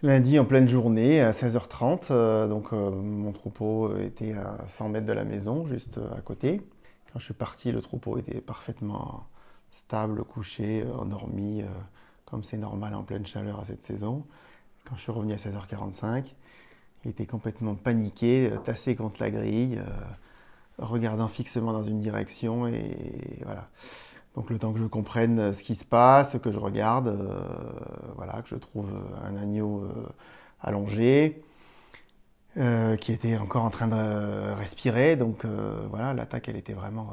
Lundi en pleine journée à 16h30, mon troupeau était à 100 mètres de la maison, juste à côté. Quand je suis parti, le troupeau était parfaitement stable, couché, endormi, comme c'est normal en pleine chaleur à cette saison. Quand je suis revenu à 16h45, il était complètement paniqué, tassé contre la grille, regardant fixement dans une direction et voilà. Donc le temps que je comprenne ce qui se passe, que je regarde, voilà, que je trouve un agneau allongé, qui était encore en train de respirer. Donc voilà, l'attaque, elle était vraiment...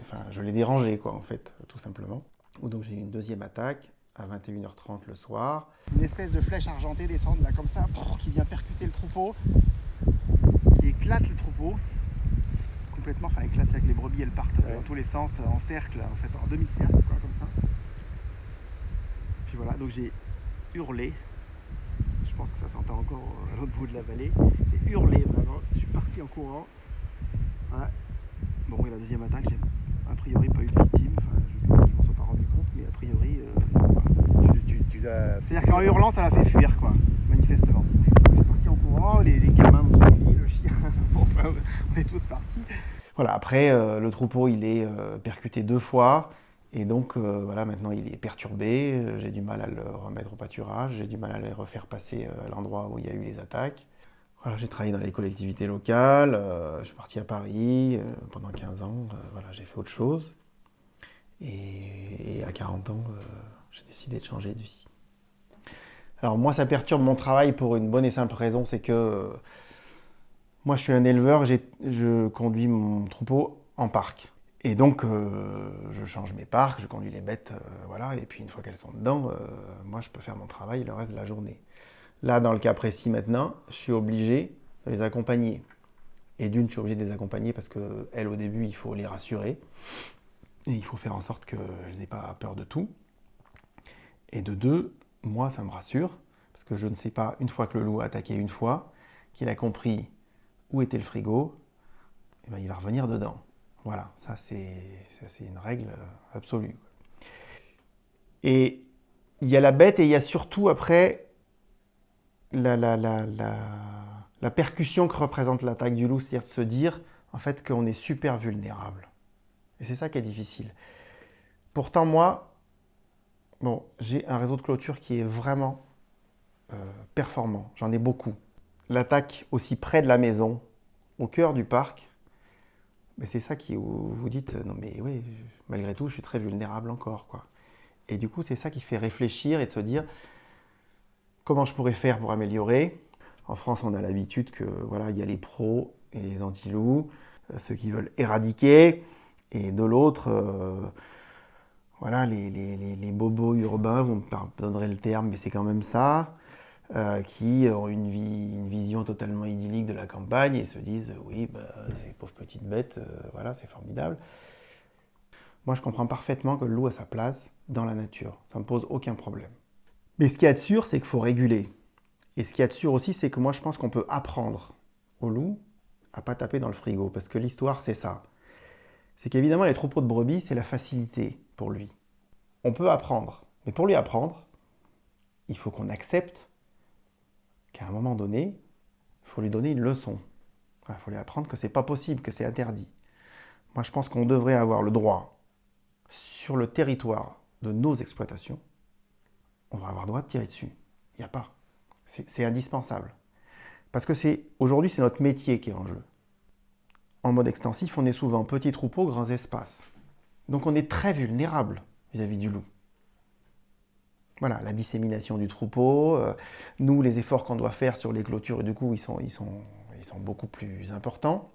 enfin, je l'ai dérangé, quoi, en fait, tout simplement. Ou donc j'ai eu une deuxième attaque à 21h30 le soir. Une espèce de flèche argentée descend là comme ça, qui vient percuter le troupeau, qui éclate le troupeau complètement, enfin éclate avec les brebis, elles partent dans tous les sens, en cercle, en fait, en demi-cercle, quoi, comme ça. Puis voilà, donc j'ai hurlé, je pense que ça s'entend encore à l'autre bout de la vallée, j'ai hurlé vraiment, je suis parti en courant. Voilà. Bon, et la deuxième attaque, j'ai a priori pas eu de victime, enfin jusqu'à ce que je m'en sois pas rendu compte, mais a priori, voilà. C'est-à-dire qu'en hurlant, ça l'a fait fuir, quoi, manifestement. Je suis parti en courant, les gamins m'ont suivi, le chien, bon, enfin, on est tous partis. Voilà, après, le troupeau, il est percuté 2 fois. Et donc, voilà, maintenant, il est perturbé. J'ai du mal à le remettre au pâturage. J'ai du mal à le refaire passer à l'endroit où il y a eu les attaques. Voilà, j'ai travaillé dans les collectivités locales. Je suis parti à Paris pendant 15 ans. Voilà, j'ai fait autre chose. Et à 40 ans, j'ai décidé de changer de vie. Alors moi, ça perturbe mon travail pour une bonne et simple raison, c'est que moi, je suis un éleveur, je conduis mon troupeau en parc. Et donc, je change mes parcs, je conduis les bêtes, voilà, et puis une fois qu'elles sont dedans, moi, je peux faire mon travail le reste de la journée. Là, dans le cas précis maintenant, je suis obligé de les accompagner. Et d'une, je suis obligé de les accompagner parce qu'elles, au début, il faut les rassurer. Et il faut faire en sorte qu'elles n'aient pas peur de tout. Et de deux, moi, ça me rassure, parce que je ne sais pas, une fois que le loup a attaqué une fois, qu'il a compris où était le frigo, eh ben, il va revenir dedans. Voilà, ça c'est une règle absolue. Et il y a la bête et il y a surtout après la, la, la, la, la percussion que représente l'attaque du loup, c'est-à-dire de se dire en fait qu'on est super vulnérable. Et c'est ça qui est difficile. Pourtant moi, bon, j'ai un réseau de clôture qui est vraiment performant, j'en ai beaucoup. L'attaque aussi près de la maison, au cœur du parc, mais c'est ça qui vous vous dites, non mais oui, malgré tout, je suis très vulnérable encore, quoi. Et du coup, c'est ça qui fait réfléchir et de se dire comment je pourrais faire pour améliorer. En France, on a l'habitude que voilà, il y a les pros et les anti-loups, ceux qui veulent éradiquer, et de l'autre, voilà, les bobos urbains, vous me pardonnerez le terme, mais c'est quand même ça, qui ont une vision totalement idyllique de la campagne et se disent oui, bah, ces pauvres petites bêtes, voilà, c'est formidable. Moi, je comprends parfaitement que le loup a sa place dans la nature. Ça ne me pose aucun problème. Mais ce qu'il y a de sûr, c'est qu'il faut réguler. Et ce qu'il y a de sûr aussi, c'est que moi, je pense qu'on peut apprendre au loup à pas taper dans le frigo. Parce que l'histoire, c'est ça. C'est qu'évidemment, les troupeaux de brebis, c'est la facilité pour lui. On peut apprendre. Mais pour lui apprendre, il faut qu'on accepte qu'à un moment donné, il faut lui donner une leçon. Il faut lui apprendre que c'est pas possible, que c'est interdit. Moi, je pense qu'on devrait avoir le droit, sur le territoire de nos exploitations, on va avoir le droit de tirer dessus. Il n'y a pas. C'est indispensable. Parce que aujourd'hui, c'est notre métier qui est en jeu. En mode extensif, on est souvent petits troupeaux, grands espaces. Donc on est très vulnérable vis-à-vis du loup. Voilà, la dissémination du troupeau, nous, les efforts qu'on doit faire sur les clôtures, du coup, ils sont beaucoup plus importants.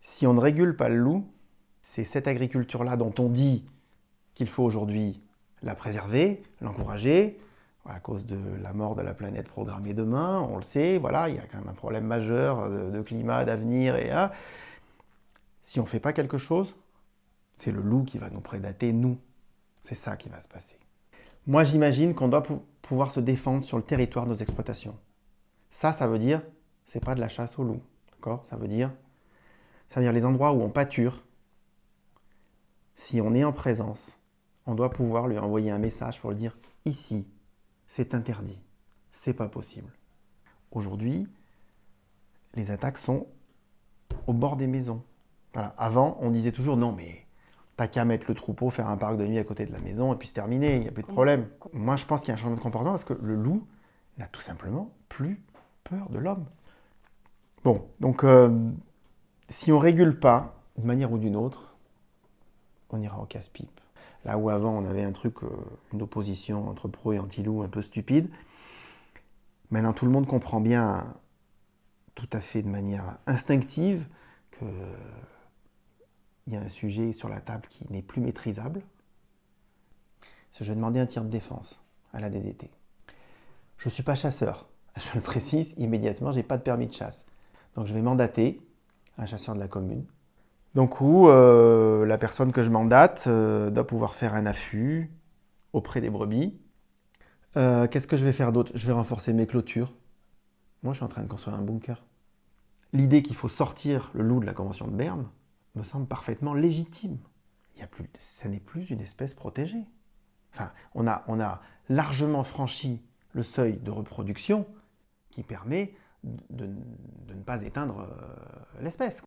Si on ne régule pas le loup, c'est cette agriculture-là dont on dit qu'il faut aujourd'hui la préserver, l'encourager, à cause de la mort de la planète programmée demain, on le sait, voilà, il y a quand même un problème majeur de climat, d'avenir, et si on ne fait pas quelque chose, c'est le loup qui va nous prédater, nous. C'est ça qui va se passer. Moi, j'imagine qu'on doit pouvoir se défendre sur le territoire de nos exploitations. Ça veut dire, c'est pas de la chasse au loup, d'accord? Ça veut dire les endroits où on pâture, si on est en présence, on doit pouvoir lui envoyer un message pour lui dire, ici, C'est interdit. C'est pas possible. Aujourd'hui, les attaques sont au bord des maisons. Voilà. Avant, on disait toujours non, mais t'as qu'à mettre le troupeau, faire un parc de nuit à côté de la maison, et puis c'est terminé, il n'y a plus de problème. Moi, je pense qu'il y a un changement de comportement parce que le loup n'a tout simplement plus peur de l'homme. Bon, donc si on ne régule pas, d'une manière ou d'une autre, on ira au casse-pipe. Là où avant, on avait un truc, une opposition entre pro et anti-loup un peu stupide, maintenant tout le monde comprend bien, tout à fait de manière instinctive, qu'il y a un sujet sur la table qui n'est plus maîtrisable. Je vais demander un tir de défense à la DDT. Je ne suis pas chasseur, je le précise immédiatement, je n'ai pas de permis de chasse. Donc je vais mandater un chasseur de la commune. Donc où la personne que je mandate doit pouvoir faire un affût auprès des brebis. Qu'est-ce que je vais faire d'autre? Je vais renforcer mes clôtures. Moi, je suis en train de construire un bunker. L'idée qu'il faut sortir le loup de la Convention de Berne me semble parfaitement légitime. Ça n'est plus une espèce protégée. Enfin, on a largement franchi le seuil de reproduction qui permet de ne pas éteindre l'espèce.